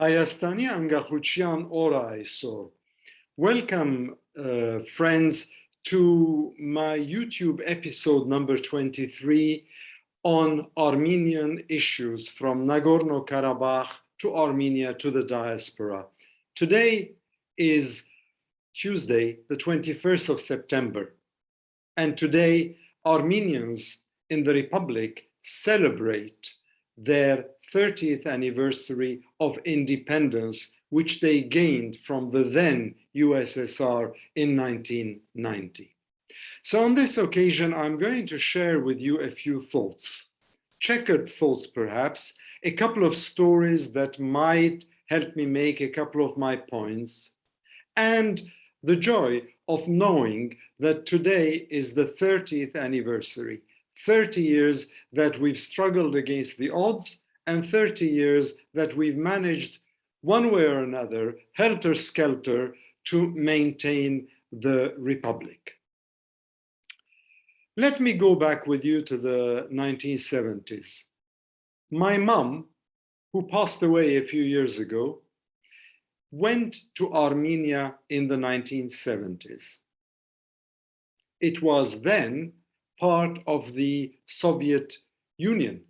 Հայաստանի անկախության օրը այսօր. Welcome, friends, to my YouTube episode number 23 on Armenian issues from Nagorno-Karabakh to Armenia to the diaspora. Today is Tuesday, the 21st of September, and today Armenians in the Republic celebrate their 30th anniversary of independence, which they gained from the then USSR in 1990. So on this occasion, I'm going to share with you a few thoughts, checkered thoughts perhaps, a couple of stories that might help me make a couple of my points, and the joy of knowing that today is the 30th anniversary, 30 years that we've struggled against the odds, and 30 years that we've managed one way or another, helter-skelter, to maintain the Republic. Let me go back with you to the 1970s. My mom, who passed away a few years ago, went to Armenia in the 1970s. It was then part of the Soviet Union.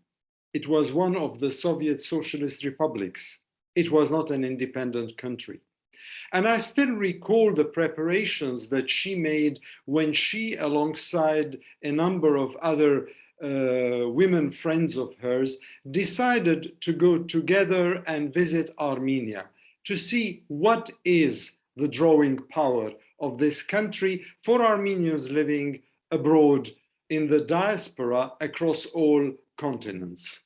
It was one of the Soviet Socialist republics. It was not an independent country. And I still recall the preparations that she made when she, alongside a number of other women friends of hers, decided to go together and visit Armenia to see what is the drawing power of this country for Armenians living abroad in the diaspora across all continents.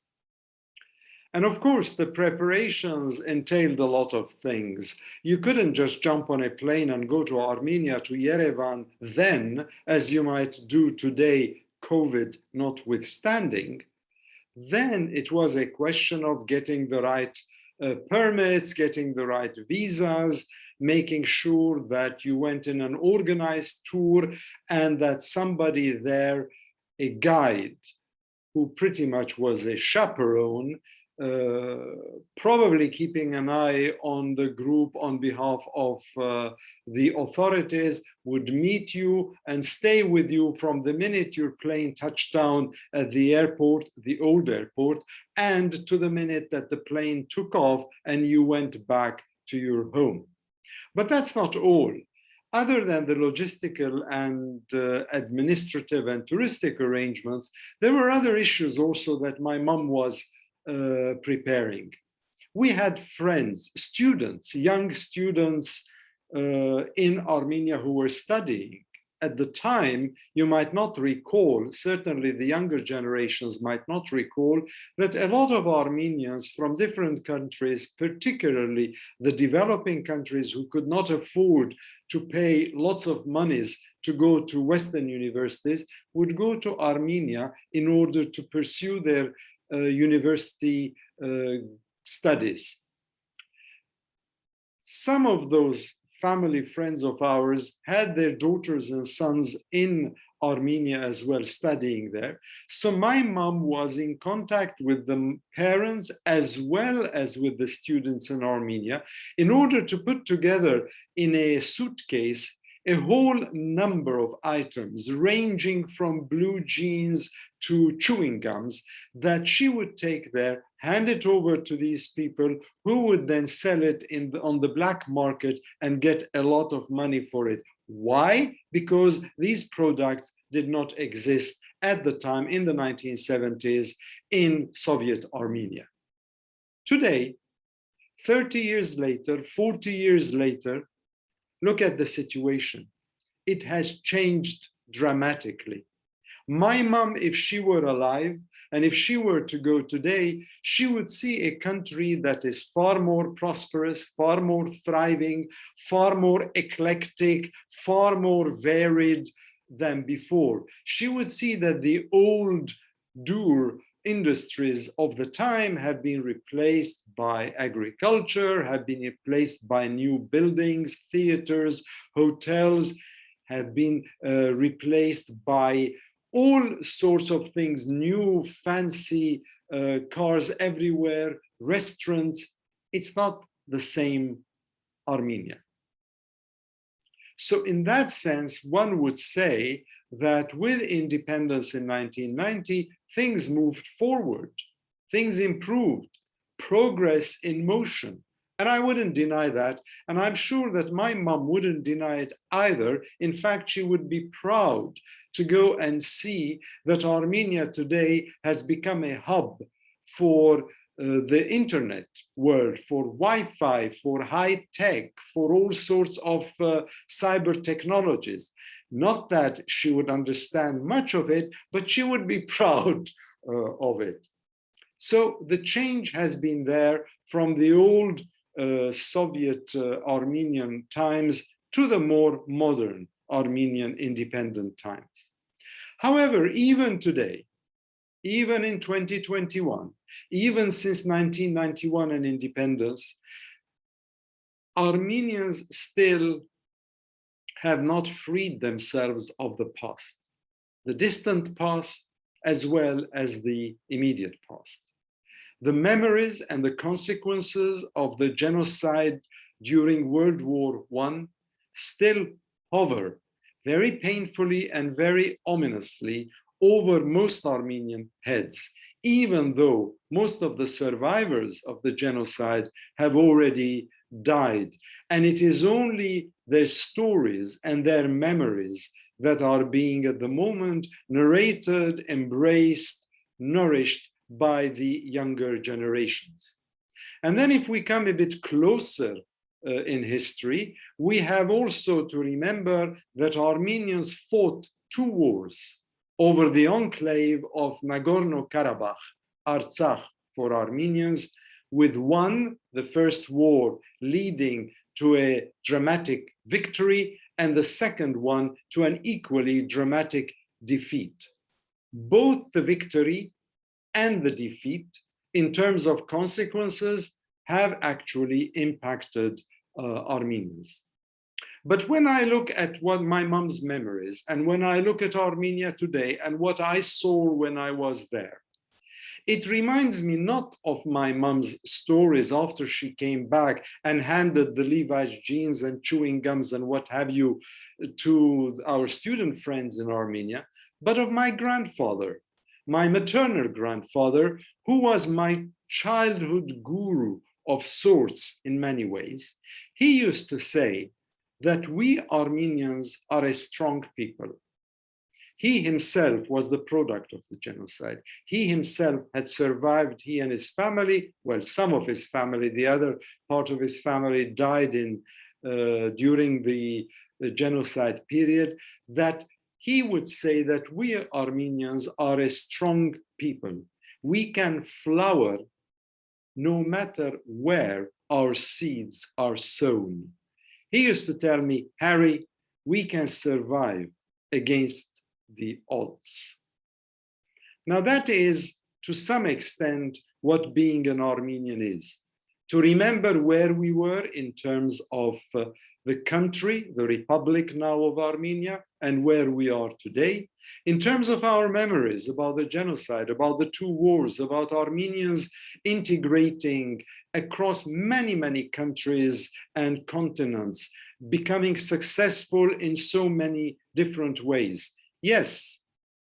And of course, the preparations entailed a lot of things. You couldn't just jump on a plane and go to Armenia, to Yerevan, then, as you might do today, COVID notwithstanding. Then it was a question of getting the right permits, getting the right visas, making sure that you went in an organized tour and that somebody there, a guide, who pretty much was a chaperone, probably keeping an eye on the group on behalf of the authorities, would meet you and stay with you from the minute your plane touched down at the airport, the old airport, and to the minute that the plane took off and you went back to your home. But that's not all. Other than the logistical and administrative and touristic arrangements, there were other issues also that my mom was preparing. We had friends, students, young students in Armenia who were studying. At the time, you might not recall, certainly the younger generations might not recall, that a lot of Armenians from different countries, particularly the developing countries who could not afford to pay lots of monies to go to Western universities, would go to Armenia in order to pursue their university studies. Some of those family friends of ours had their daughters and sons in Armenia as well, studying there. So my mom was in contact with the parents as well as with the students in Armenia in order to put together in a suitcase a whole number of items ranging from blue jeans to chewing gums that she would take there, hand it over to these people who would then sell it on the black market and get a lot of money for it. Why? Because these products did not exist at the time in the 1970s in Soviet Armenia. Today, 30 years later, 40 years later, look at the situation. It has changed dramatically. My mom, if she were alive, and if she were to go today, she would see a country that is far more prosperous, far more thriving, far more eclectic, far more varied than before. She would see that the old dur industries of the time have been replaced by agriculture, have been replaced by new buildings, theaters, hotels, have been replaced by all sorts of things, new fancy cars everywhere, restaurants. It's not the same Armenia. So in that sense, one would say that with independence in 1990, things moved forward, things improved, progress in motion. And I wouldn't deny that. And I'm sure that my mom wouldn't deny it either. In fact, she would be proud to go and see that Armenia today has become a hub for the internet world, for Wi-Fi, for high tech, for all sorts of cyber technologies. Not that she would understand much of it, but she would be proud of it. So the change has been there from the old Soviet Armenian times to the more modern Armenian independent times. However, even today, even in 2021, even since 1991 and independence, Armenians still have not freed themselves of the past, the distant past as well as the immediate past. The memories and the consequences of the genocide during World War I still hover very painfully and very ominously over most Armenian heads, even though most of the survivors of the genocide have already died. And it is only their stories and their memories that are being at the moment narrated, embraced, nourished by the younger generations. And then if we come a bit closer in history, we have also to remember that Armenians fought two wars over the enclave of Nagorno-Karabakh, Artsakh for Armenians, with one, the first war, leading to a dramatic victory, and the second one to an equally dramatic defeat. Both the victory and the defeat, in terms of consequences, have actually impacted Armenians. But when I look at what my mom's memories, and when I look at Armenia today and what I saw when I was there, it reminds me not of my mom's stories after she came back and handed the Levi's jeans and chewing gums and what have you to our student friends in Armenia, but of my grandfather, my maternal grandfather, who was my childhood guru of sorts in many ways. He used to say that we Armenians are a strong people. He himself was the product of the genocide. He himself had survived, he and his family, well, some of his family, the other part of his family died during the genocide period, that he would say that we Armenians are a strong people. We can flower no matter where our seeds are sown. He used to tell me, Harry, we can survive against the odds. Now that is, to some extent, what being an Armenian is. To remember where we were in terms of the country, the Republic now of Armenia, and where we are today, in terms of our memories about the genocide, about the two wars, about Armenians integrating across many, many countries and continents, becoming successful in so many different ways. Yes,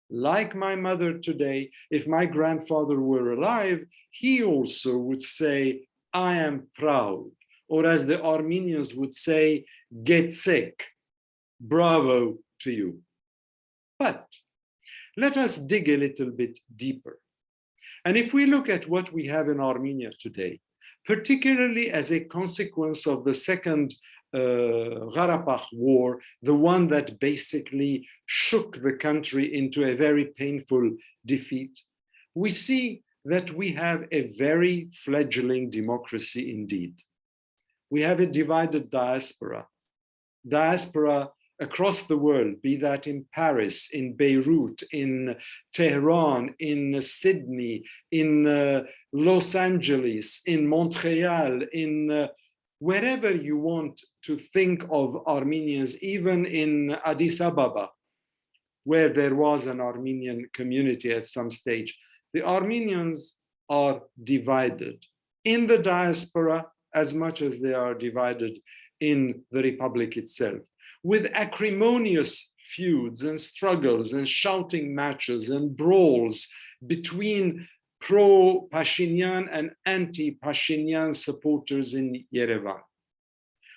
like my mother today, if my grandfather were alive, he also would say, I am proud, or as the Armenians would say, getsek, bravo to you. But let us dig a little bit deeper. And if we look at what we have in Armenia today, particularly as a consequence of the second Karabakh war, the one that basically shook the country into a very painful defeat, we see that we have a very fledgling democracy indeed. We have a divided diaspora. Diaspora across the world, be that in Paris, in Beirut, in Tehran, in Sydney, in Los Angeles, in Montreal, in wherever you want to think of Armenians, even in Addis Ababa, where there was an Armenian community at some stage. The Armenians are divided in the diaspora as much as they are divided in the republic itself, with acrimonious feuds and struggles and shouting matches and brawls between pro-Pashinyan and anti-Pashinyan supporters in Yerevan,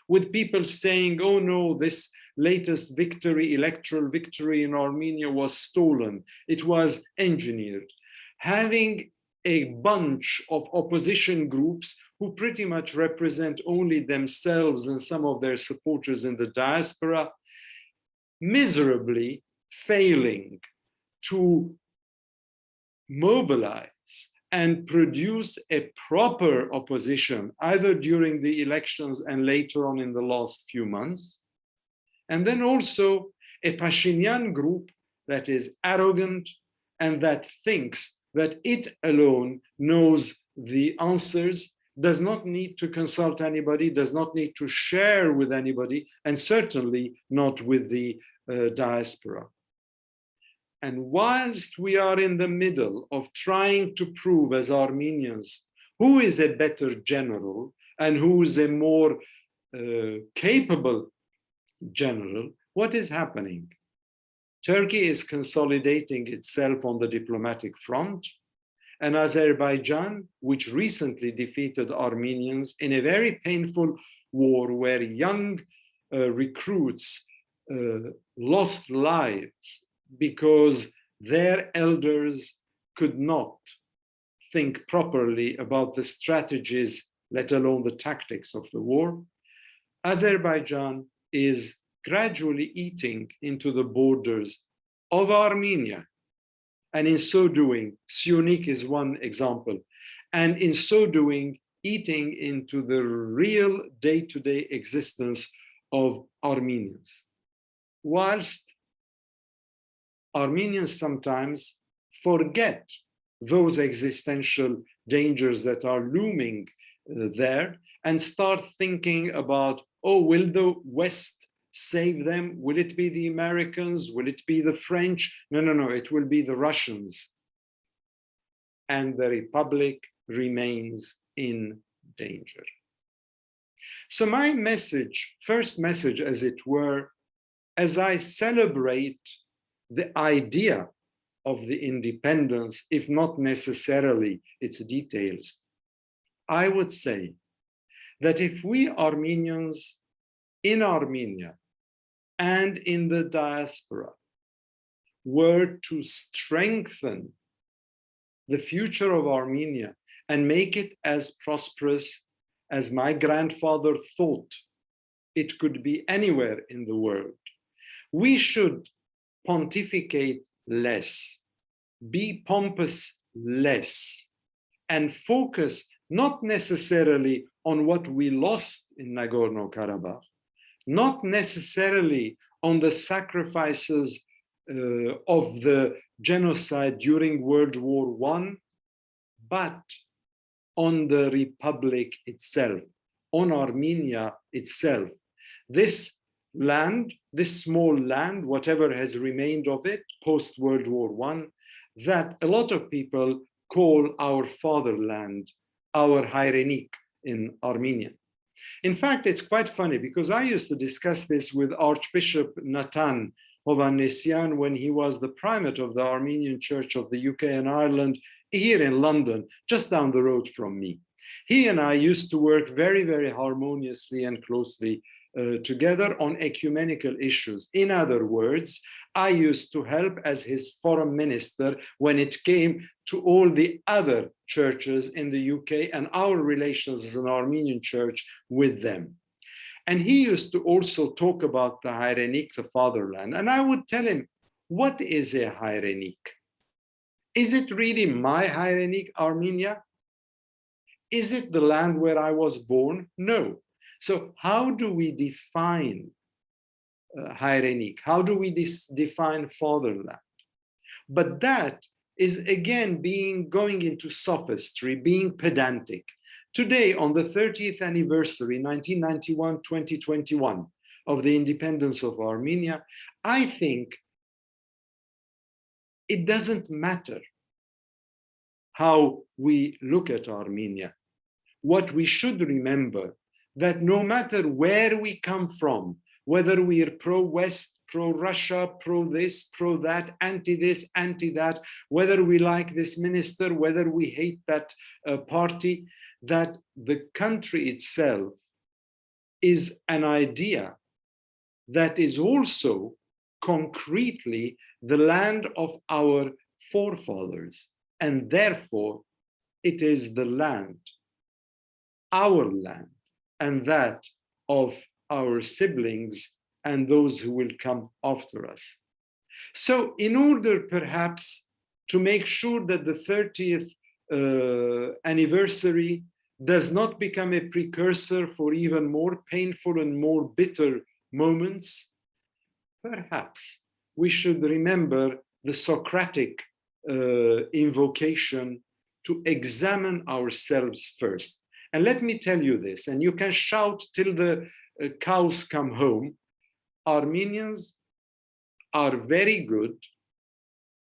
with people saying, oh no, this latest victory, electoral victory in Armenia was stolen, it was engineered. Having a bunch of opposition groups who pretty much represent only themselves and some of their supporters in the diaspora, miserably failing to mobilize and produce a proper opposition, either during the elections and later on in the last few months. And then also a Pashinyan group that is arrogant and that thinks that it alone knows the answers, does not need to consult anybody, does not need to share with anybody, and certainly not with the diaspora. And whilst we are in the middle of trying to prove as Armenians who is a better general and who is a more capable general, what is happening? Turkey is consolidating itself on the diplomatic front, and Azerbaijan, which recently defeated Armenians in a very painful war where young recruits lost lives because their elders could not think properly about the strategies, let alone the tactics of the war. Azerbaijan is gradually eating into the borders of Armenia. And in so doing, Syunik is one example. And in so doing, eating into the real day-to-day existence of Armenians. Whilst Armenians sometimes forget those existential dangers that are looming there and start thinking about, oh, will the West save them? Will it be the Americans? Will it be the French? No, no, no, it will be the Russians. And the Republic remains in danger. So my message, first message as it were, as I celebrate the idea of the independence, if not necessarily its details, I would say that if we Armenians in Armenia and in the diaspora were to strengthen the future of Armenia and make it as prosperous as my grandfather thought it could be anywhere in the world, we should pontificate less, be pompous less, and focus not necessarily on what we lost in Nagorno-Karabakh, not necessarily on the sacrifices of the genocide during World War I, but on the Republic itself, on Armenia itself. This land, this small land, whatever has remained of it post-World War I, that a lot of people call our fatherland, our Hayrenik in Armenian. In fact, it's quite funny because I used to discuss this with Archbishop Nathan Hovhannisyan when he was the primate of the Armenian Church of the UK and Ireland here in London, just down the road from me. He and I used to work very, very harmoniously and closely together on ecumenical issues. In other words, I used to help as his foreign minister when it came to all the other churches in the UK and our relations as an Armenian church with them. And he used to also talk about the Hayrenik, the fatherland. And I would tell him, what is a Hayrenik? Is it really my Hayrenik, Armenia? Is it the land where I was born? No. So how do we define Hayrenik? How do we define fatherland? But that is again going into sophistry, being pedantic. Today, on the 30th anniversary, 1991-2021, of the independence of Armenia, I think it doesn't matter how we look at Armenia. what we should remember, that no matter where we come from, whether we are pro-West, pro-Russia, pro-this, pro-that, anti-this, anti-that, whether we like this minister, whether we hate that party, that the country itself is an idea that is also concretely the land of our forefathers, and therefore it is the land, our land, and that of our siblings and those who will come after us. So in order perhaps to make sure that the 30th anniversary does not become a precursor for even more painful and more bitter moments, perhaps we should remember the Socratic invocation to examine ourselves first. And let me tell you this, and you can shout till the cows come home. Armenians are very good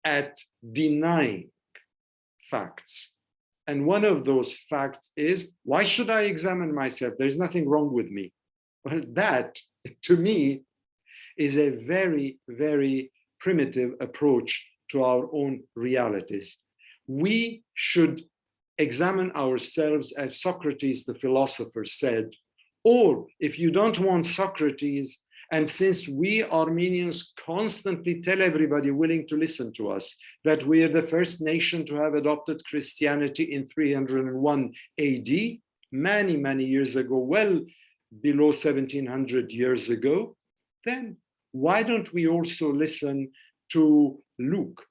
at denying facts. And one of those facts is, why should I examine myself? There's nothing wrong with me. Well, that, to me, is a very, very primitive approach to our own realities. We should examine ourselves as Socrates, the philosopher, said, or if you don't want Socrates, and since we Armenians constantly tell everybody willing to listen to us that we are the first nation to have adopted Christianity in 301 AD, many, many years ago, well below 1700 years ago, then why don't we also listen to Luke,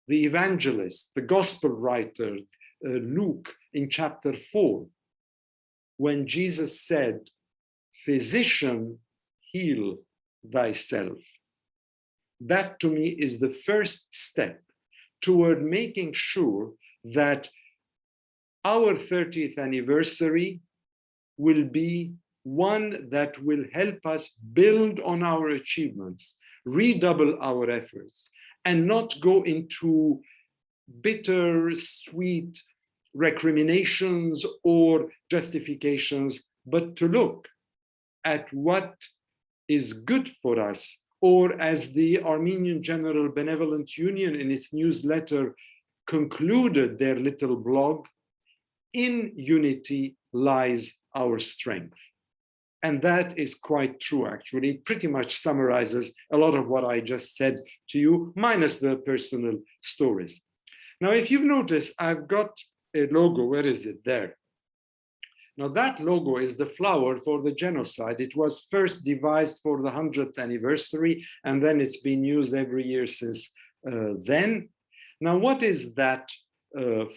the evangelist, the gospel writer, Luke in chapter 4, when Jesus said, physician, heal thyself. That to me is the first step toward making sure that our 30th anniversary will be one that will help us build on our achievements, redouble our efforts, and not go into bitter, sweet recriminations or justifications, but to look at what is good for us, or as the Armenian General Benevolent Union in its newsletter concluded their little blog, in unity lies our strength. And that is quite true, actually. It pretty much summarizes a lot of what I just said to you, minus the personal stories. Now, if you've noticed, I've got a logo. Where is it? There. Now, that logo is the flower for the genocide. It was first devised for the 100th anniversary, and then it's been used every year since then. Now, what is that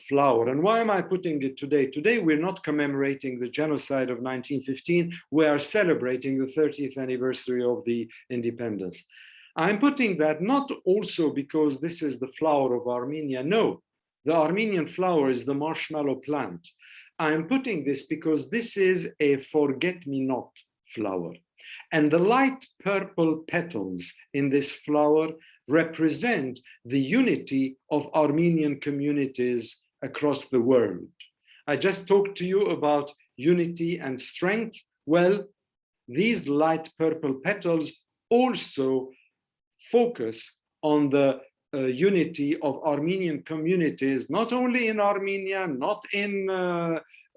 flower, and why am I putting it today? Today, we're not commemorating the genocide of 1915. We are celebrating the 30th anniversary of the independence. I'm putting that not also because this is the flower of Armenia. No, the Armenian flower is the marshmallow plant. I'm putting this because this is a forget-me-not flower. And the light purple petals in this flower represent the unity of Armenian communities across the world. I just talked to you about unity and strength. Well, these light purple petals also focus on the unity of Armenian communities, not only in Armenia, not in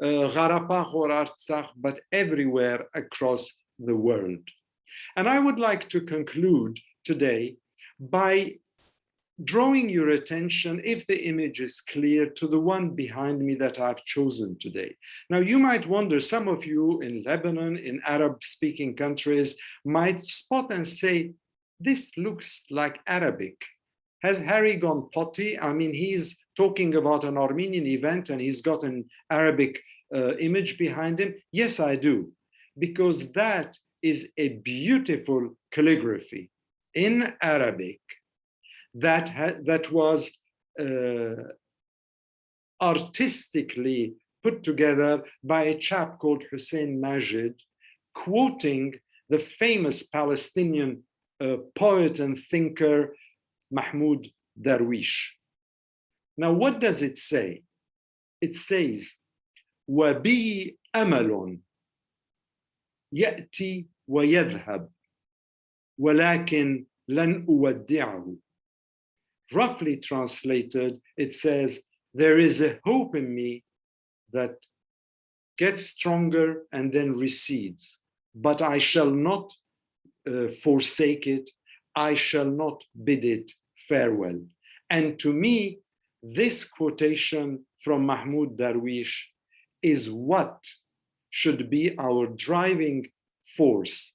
Karabakh or Artsakh, but everywhere across the world. And I would like to conclude today by drawing your attention, if the image is clear, to the one behind me that I've chosen today. Now, you might wonder, some of you in Lebanon, in Arab-speaking countries, might spot and say, this looks like Arabic. Has Harry gone potty? I mean, he's talking about an Armenian event and he's got an Arabic image behind him. Yes, I do, because that is a beautiful calligraphy in Arabic that was artistically put together by a chap called Hussein Majid, quoting the famous Palestinian poet and thinker Mahmoud Darwish. Now, what does it say? It says, وبي أمل يأتي ويذهب ولكن لن أودعه. Roughly translated, it says, there is a hope in me that gets stronger and then recedes, but I shall not forsake it. I shall not bid it farewell. And to me, this quotation from Mahmoud Darwish is what should be our driving force,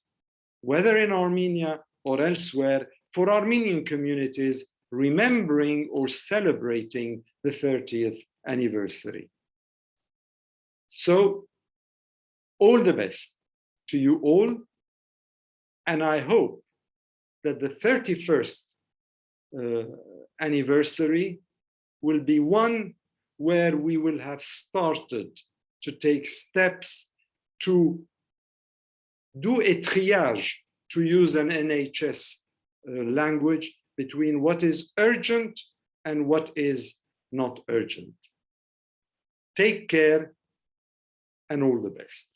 whether in Armenia or elsewhere, for Armenian communities remembering or celebrating the 30th anniversary. So, all the best to you all, and I hope that the 31st anniversary will be one where we will have started to take steps to do a triage, to use an NHS language, between what is urgent and what is not urgent. Take care and all the best.